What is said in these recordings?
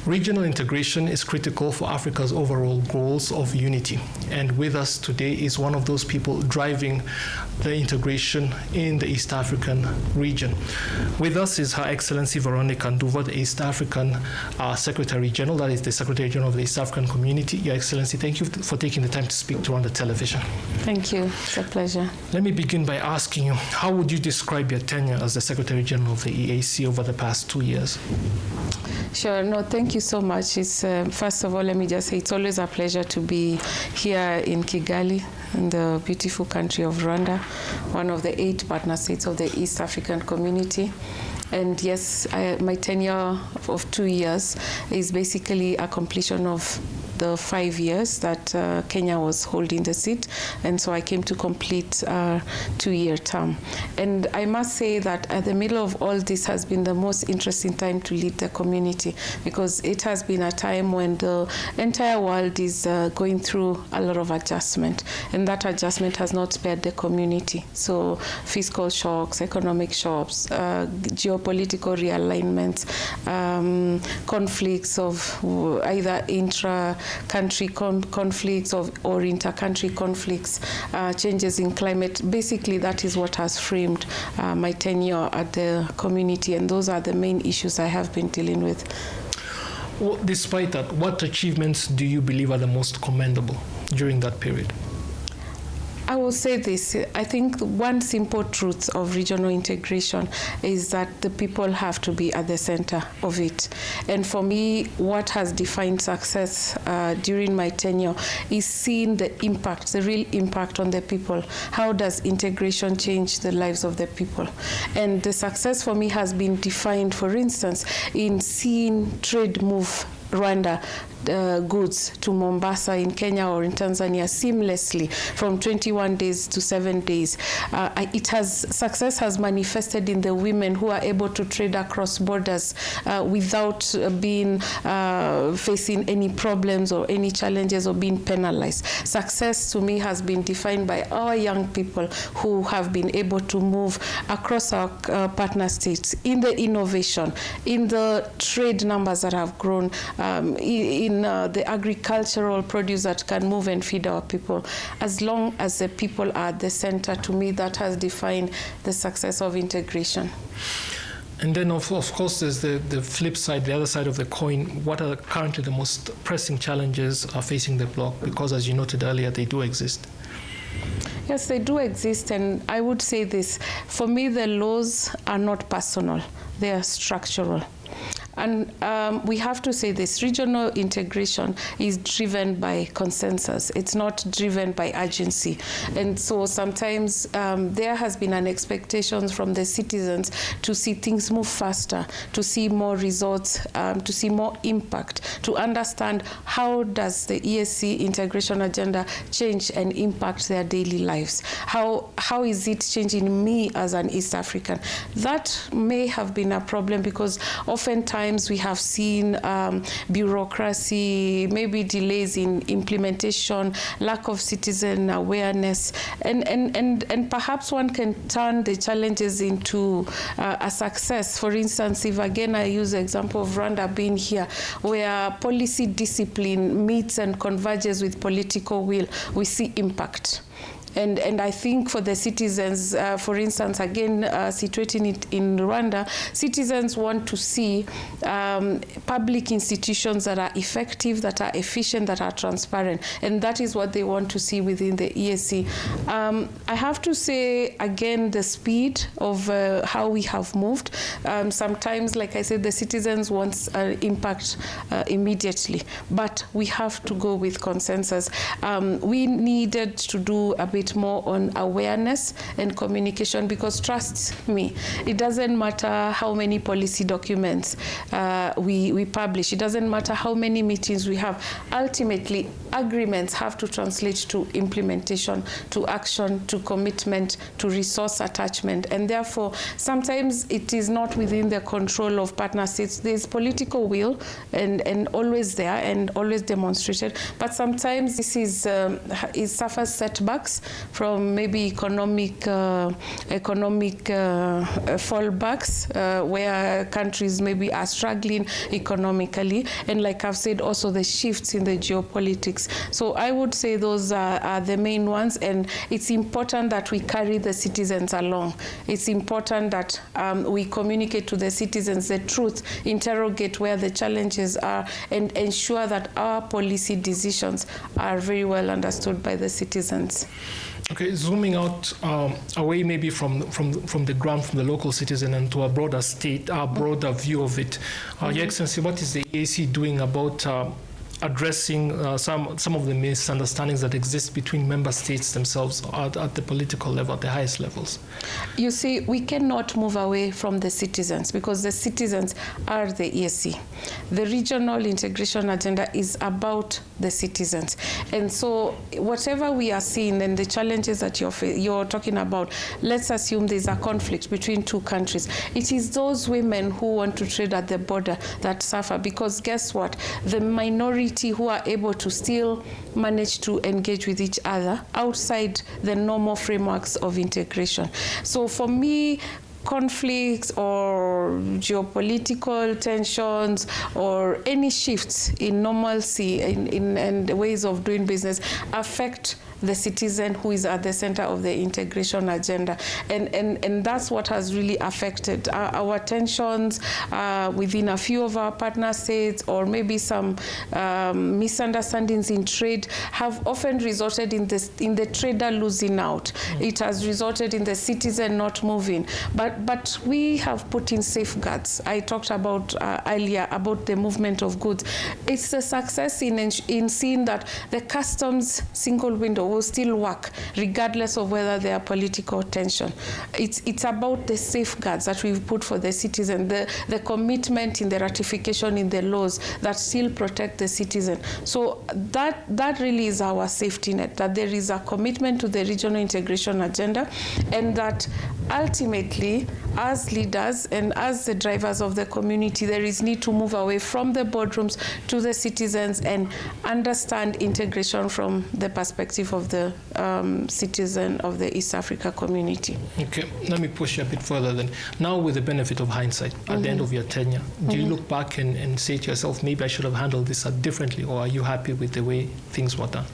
Regional integration is critical for Africa's overall goals of unity. And with us today is one of those people driving the integration in the East African region. With us is Her Excellency Veronica Nduva, the East African Secretary General, that is the Secretary General of the East African Community. Your Excellency, thank you for taking the time to speak to Rwanda Television. Thank you. It's a pleasure. Let me begin by asking you, how would you describe your tenure as the Secretary General of the EAC over the past 2 years? Sure. No, thank you so much. It's first of all, let me just say it's always a pleasure to be here in Kigali, in the beautiful country of Rwanda, one of the 8 partner states of the East African Community. And yes, my tenure of 2 years is basically a completion of the 5 years that Kenya was holding the seat, and so I came to complete a 2-year term. And I must say that at the middle of all this has been the most interesting time to lead the community, because it has been a time when the entire world is going through a lot of adjustment, and that adjustment has not spared the community. So fiscal shocks, economic shocks, geopolitical realignments, conflicts of either intra-country conflicts or inter-country conflicts, changes in climate. Basically, that is what has framed my tenure at the community, and those are the main issues I have been dealing with. Well, despite that, what achievements do you believe are the most commendable during that period? I will say this. I think one simple truth of regional integration is that the people have to be at the center of it. And for me, what has defined success during my tenure is seeing the impact, the real impact on the people. How does integration change the lives of the people? And the success for me has been defined, for instance, in seeing trade move Rwanda goods to Mombasa in Kenya or in Tanzania seamlessly from 21 days to 7 days. Success has manifested in the women who are able to trade across borders without facing any problems or any challenges or being penalized. Success to me has been defined by our young people who have been able to move across our partner states in the innovation, in the trade numbers that have grown, in the agricultural produce that can move and feed our people. As long as the people are at the center, to me, that has defined the success of integration. And then, of course, there's the flip side, the other side of the coin. What are currently the most pressing challenges facing the bloc? Because, as you noted earlier, they do exist. Yes, they do exist, and I would say this. For me, the laws are not personal. They are structural. And we have to say this, regional integration is driven by consensus. It's not driven by urgency. And so sometimes there has been an expectation from the citizens to see things move faster, to see more results, to see more impact, to understand how does the EAC integration agenda change and impact their daily lives. How is it changing me as an East African? That may have been a problem because oftentimes we have seen bureaucracy, maybe delays in implementation, lack of citizen awareness, and perhaps one can turn the challenges into a success. For instance, if again I use the example of Rwanda being here, where policy discipline meets and converges with political will, we see impact. And I think for the citizens, for instance, again, situating it in Rwanda, citizens want to see public institutions that are effective, that are efficient, that are transparent. And that is what they want to see within the EAC. I have to say, again, the speed of how we have moved. Sometimes, like I said, the citizens want impact immediately. But we have to go with consensus. We needed to do a bit more on awareness and communication, because trust me, it doesn't matter how many policy documents we publish. It doesn't matter how many meetings we have. Ultimately, agreements have to translate to implementation, to action, to commitment, to resource attachment. And therefore, sometimes it is not within the control of partner states. There's political will and always there and always demonstrated. But sometimes this is it suffers setbacks from maybe economic fallbacks, where countries maybe are struggling economically, and like I've said, also the shifts in the geopolitics. So I would say those are the main ones, and it's important that we carry the citizens along. It's important that we communicate to the citizens the truth, interrogate where the challenges are, and ensure that our policy decisions are very well understood by the citizens. Okay, zooming out away maybe from the ground, from the local citizen, and to a broader state, a broader view of it. Your Excellency, what is the EAC doing about addressing some of the misunderstandings that exist between member states themselves at the political level, at the highest levels? You see, we cannot move away from the citizens, because the citizens are the EAC. The regional integration agenda is about the citizens. And so whatever we are seeing and the challenges that you're talking about, let's assume there's a conflict between two countries. It is those women who want to trade at the border that suffer, because guess what? The minority who are able to still manage to engage with each other outside the normal frameworks of integration. So for me, conflicts or geopolitical tensions or any shifts in normalcy and ways of doing business affect the citizen who is at the center of the integration agenda. And that's what has really affected our tensions within a few of our partner states, or maybe some misunderstandings in trade have often resulted in the trader losing out. It has resulted in the citizen not moving. But we have put in safeguards. I talked about earlier about the movement of goods. It's a success in seeing that the customs single window will still work regardless of whether there are political tension. It's about the safeguards that we've put for the citizen, the commitment in the ratification in the laws that still protect the citizen. So that really is our safety net, that there is a commitment to the regional integration agenda, and that ultimately, as leaders and as the drivers of the community, there is need to move away from the boardrooms to the citizens and understand integration from the perspective of the citizen of the East Africa community. Okay, let me push you a bit further then. Now, with the benefit of hindsight, at the end of your tenure, do you look back and say to yourself, maybe I should have handled this differently, or are you happy with the way things were done?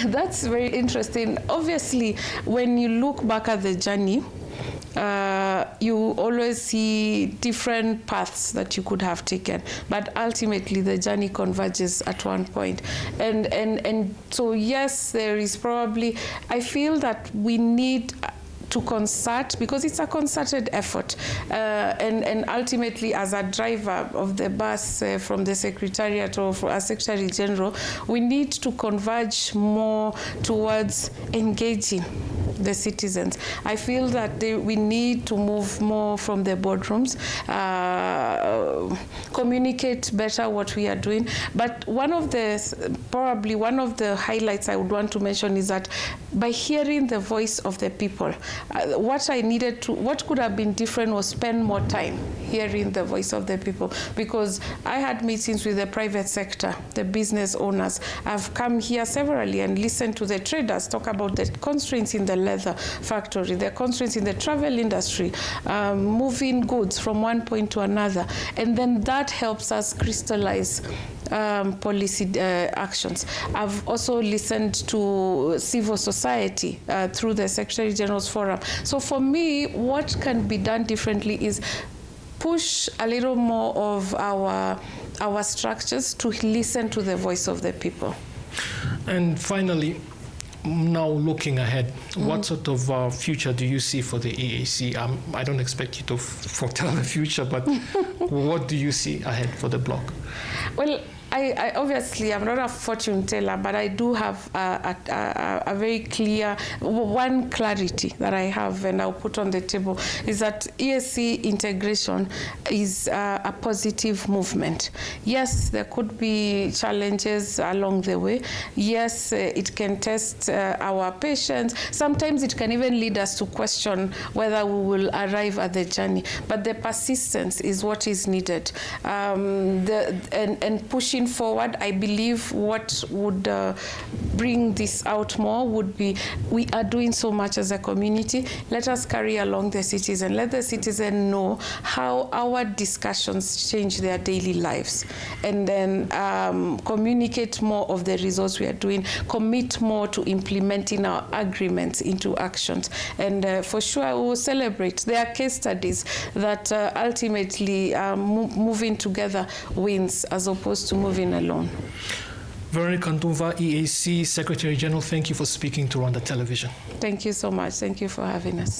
That's very interesting. Obviously, when you look back at the journey, you always see different paths that you could have taken, but ultimately the journey converges at one point. And so yes, there is probably, I feel that we need to concert, because it's a concerted effort, and ultimately, as a driver of the bus from the Secretariat or for a Secretary General, we need to converge more towards engaging the citizens. I feel that we need to move more from the boardrooms, communicate better what we are doing. But probably one of the highlights I would want to mention is that by hearing the voice of the people, what could have been different was spend more time hearing the voice of the people, because I had meetings with the private sector, the business owners. I've come here severally and listened to the traders talk about the constraints in the leather factory, the constraints in the travel industry, moving goods from one point to another. And then that helps us crystallize policy actions. I've also listened to civil society through the Secretary General's Forum. So for me, what can be done differently is push a little more of our structures to listen to the voice of the people. And finally, now looking ahead, what sort of future do you see for the EAC? I don't expect you to foretell the future, but what do you see ahead for the bloc? Well, I obviously am not a fortune teller, but I do have a very clear, one clarity that I have and I'll put on the table is that EAC integration is a positive movement. Yes, there could be challenges along the way. Yes, it can test our patience. Sometimes it can even lead us to question whether we will arrive at the journey. But the persistence is what is needed. And pushing forward, I believe what would the bring this out more would be, we are doing so much as a community. Let us carry along the citizen. Let the citizen know how our discussions change their daily lives. And then communicate more of the results we are doing, commit more to implementing our agreements into actions. And for sure, we will celebrate. There are case studies that ultimately moving together wins as opposed to moving alone. Veronica Nduva, EAC Secretary General, thank you for speaking to Rwanda Television. Thank you so much. Thank you for having us.